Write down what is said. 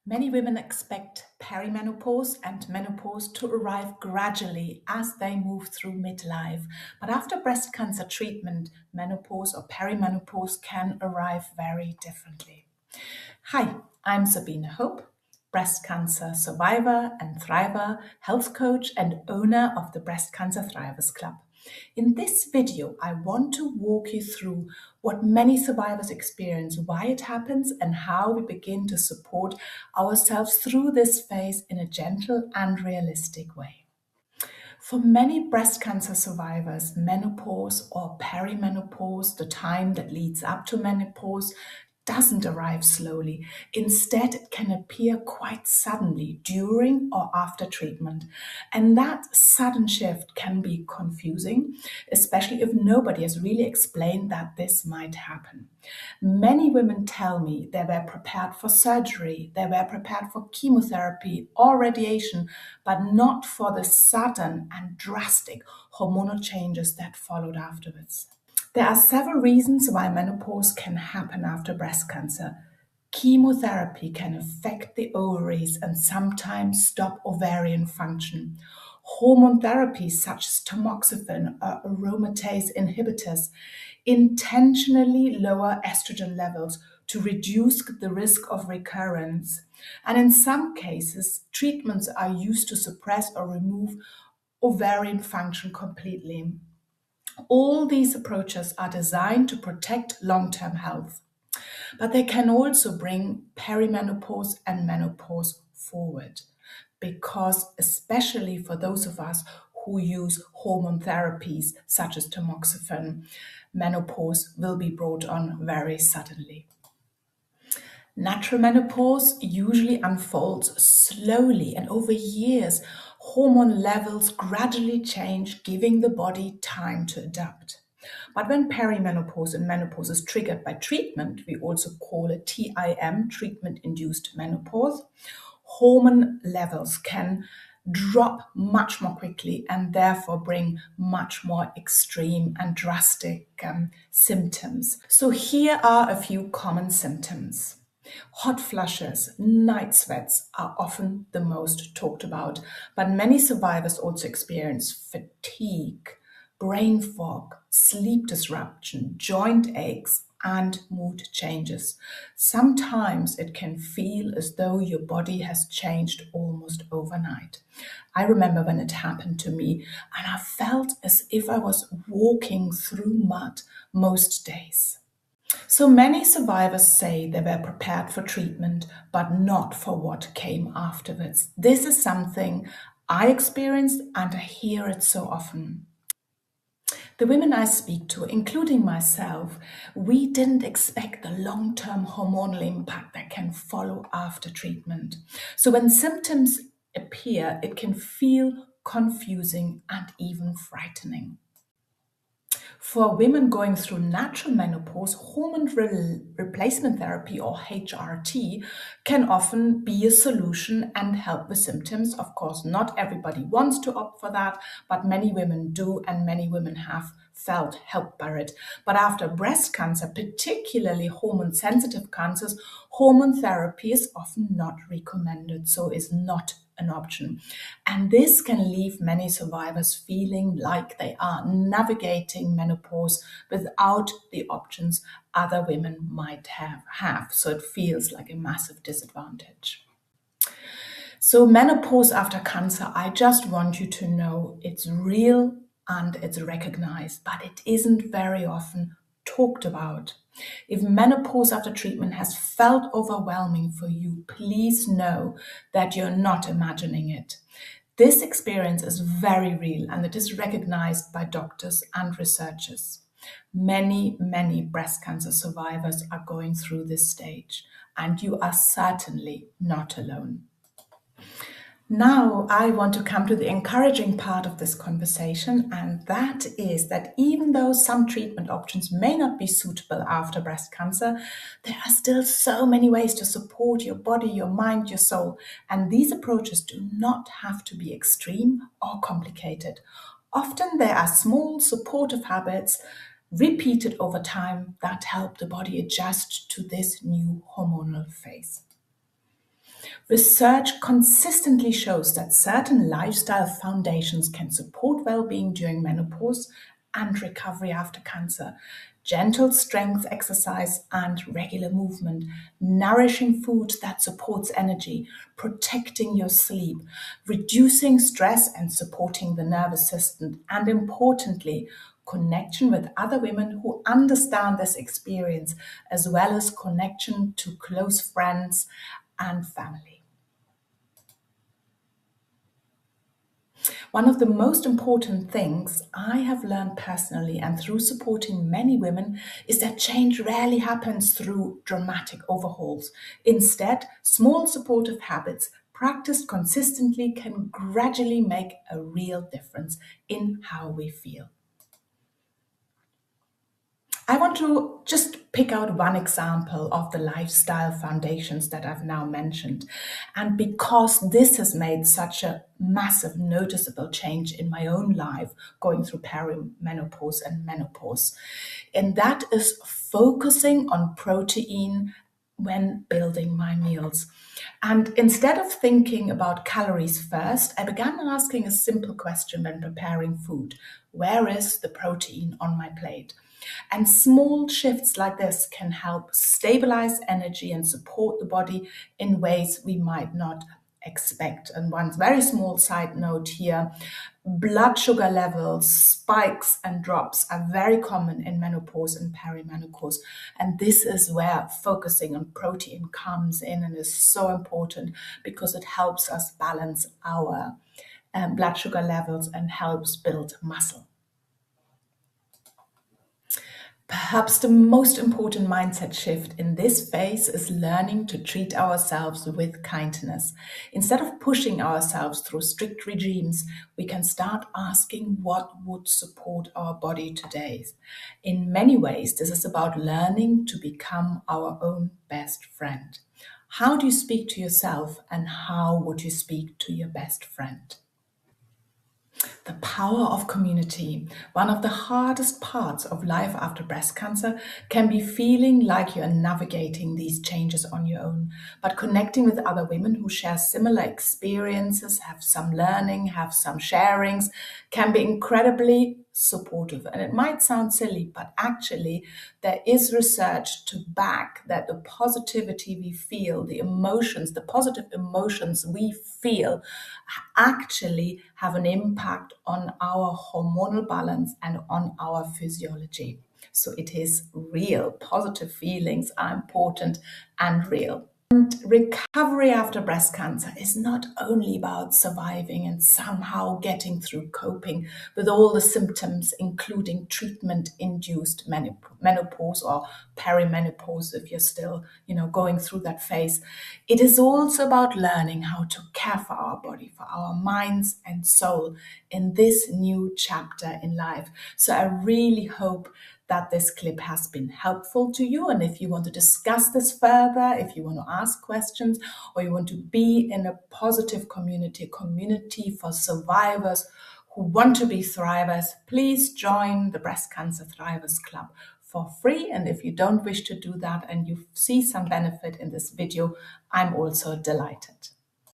Many women expect perimenopause and menopause to arrive gradually as they move through midlife. But after breast cancer treatment, menopause or perimenopause can arrive very differently. Hi, I'm Sabine Hope, breast cancer survivor and thriver, health coach, and owner of the Breast Cancer Thrivers Club. In this video, I want to walk you through what many survivors experience, why it happens, and how we begin to support ourselves through this phase in a gentle and realistic way. For many breast cancer survivors, menopause or perimenopause, the time that leads up to menopause, doesn't arrive slowly. Instead, it can appear quite suddenly during or after treatment. And that sudden shift can be confusing, especially if nobody has really explained that this might happen. Many women tell me they were prepared for surgery, they were prepared for chemotherapy or radiation, but not for the sudden and drastic hormonal changes that followed afterwards. There are several reasons why menopause can happen after breast cancer. Chemotherapy can affect the ovaries and sometimes stop ovarian function. Hormone therapies such as tamoxifen or aromatase inhibitors intentionally lower estrogen levels to reduce the risk of recurrence. And in some cases, treatments are used to suppress or remove ovarian function completely. All these approaches are designed to protect long-term health, but they can also bring perimenopause and menopause forward because, especially for those of us who use hormone therapies such as tamoxifen, menopause will be brought on very suddenly. Natural menopause usually unfolds slowly and over years. Hormone levels gradually change, giving the body time to adapt. But when perimenopause and menopause is triggered by treatment, we also call it TIM, treatment-induced menopause, hormone levels can drop much more quickly and therefore bring much more extreme and drastic symptoms. So here are a few common symptoms. Hot flushes, night sweats are often the most talked about, but many survivors also experience fatigue, brain fog, sleep disruption, joint aches, and mood changes. Sometimes it can feel as though your body has changed almost overnight. I remember when it happened to me, and I felt as if I was walking through mud most days. So many survivors say they were prepared for treatment, but not for what came afterwards. This is something I experienced and I hear it so often. The women I speak to, including myself, we didn't expect the long-term hormonal impact that can follow after treatment. So when symptoms appear, it can feel confusing and even frightening. For women going through natural menopause, hormone replacement therapy or HRT can often be a solution and help with symptoms. Of course, not everybody wants to opt for that, but many women do, and many women have felt helped by it. But after breast cancer, particularly hormone sensitive cancers, hormone therapy is often not recommended, so is not an option. And this can leave many survivors feeling like they are navigating menopause without the options other women might have. So it feels like a massive disadvantage. So menopause after cancer, I just want you to know it's real and it's recognized, but it isn't very often talked about. If menopause after treatment has felt overwhelming for you, please know that you're not imagining it. This experience is very real and it is recognized by doctors and researchers. Many breast cancer survivors are going through this stage, and you are certainly not alone. Now, I want to come to the encouraging part of this conversation, and that is that even though some treatment options may not be suitable after breast cancer, there are still so many ways to support your body, your mind, your soul, and these approaches do not have to be extreme or complicated. Often there are small supportive habits repeated over time that help the body adjust to this new hormonal phase. Research consistently shows that certain lifestyle foundations can support well-being during menopause and recovery after cancer. Gentle strength exercise and regular movement, nourishing food that supports energy, protecting your sleep, reducing stress and supporting the nervous system, and importantly, connection with other women who understand this experience, as well as connection to close friends and family. One of the most important things I have learned personally and through supporting many women is that change rarely happens through dramatic overhauls. Instead, small supportive habits practiced consistently can gradually make a real difference in how we feel. I want to just pick out one example of the lifestyle foundations that I've now mentioned. And because this has made such a massive, noticeable change in my own life, going through perimenopause and menopause, and that is focusing on protein when building my meals. And instead of thinking about calories first, I began asking a simple question when preparing food: where is the protein on my plate? And small shifts like this can help stabilize energy and support the body in ways we might not expect. And one very small side note here: blood sugar levels, spikes, and drops are very common in menopause and perimenopause. And this is where focusing on protein comes in and is so important because it helps us balance our blood sugar levels and helps build muscle. Perhaps the most important mindset shift in this phase is learning to treat ourselves with kindness. Instead of pushing ourselves through strict regimes, we can start asking what would support our body today. In many ways, this is about learning to become our own best friend. How do you speak to yourself, and how would you speak to your best friend? The power of community. One of the hardest parts of life after breast cancer can be feeling like you're navigating these changes on your own. But connecting with other women who share similar experiences, have some learning, have some sharings, can be incredibly supportive. And it might sound silly, but actually, there is research to back that the positivity we feel, the emotions, the positive emotions we feel, actually have an impact on our hormonal balance and on our physiology. So it is real. Positive feelings are important and real. Recovery after breast cancer is not only about surviving and somehow getting through coping with all the symptoms, including treatment-induced menopause or perimenopause if you're still, going through that phase. It is also about learning how to care for our body, for our minds and soul in this new chapter in life. So I really hope that this clip has been helpful to you. And if you want to discuss this further, if you want to ask questions, or you want to be in a positive community for survivors who want to be thrivers, please join the Breast Cancer Thrivers Club for free. And if you don't wish to do that and you see some benefit in this video, I'm also delighted.